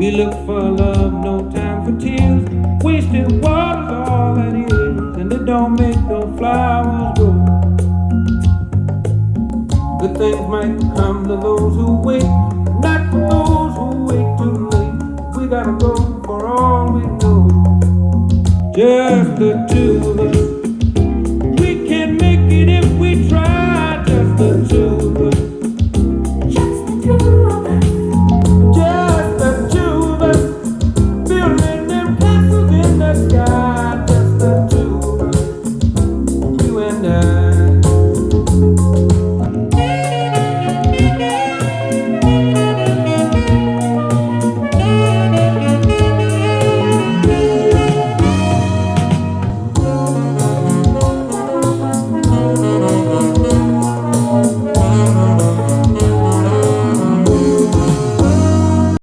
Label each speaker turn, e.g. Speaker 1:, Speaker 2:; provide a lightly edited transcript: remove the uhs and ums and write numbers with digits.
Speaker 1: We look for love, no time for tears. Wasted water's all that is, and it don't make no flowers grow. Good things might come to those who wait, but not for those who wait too late. We gotta go for all we know. Just the two of us.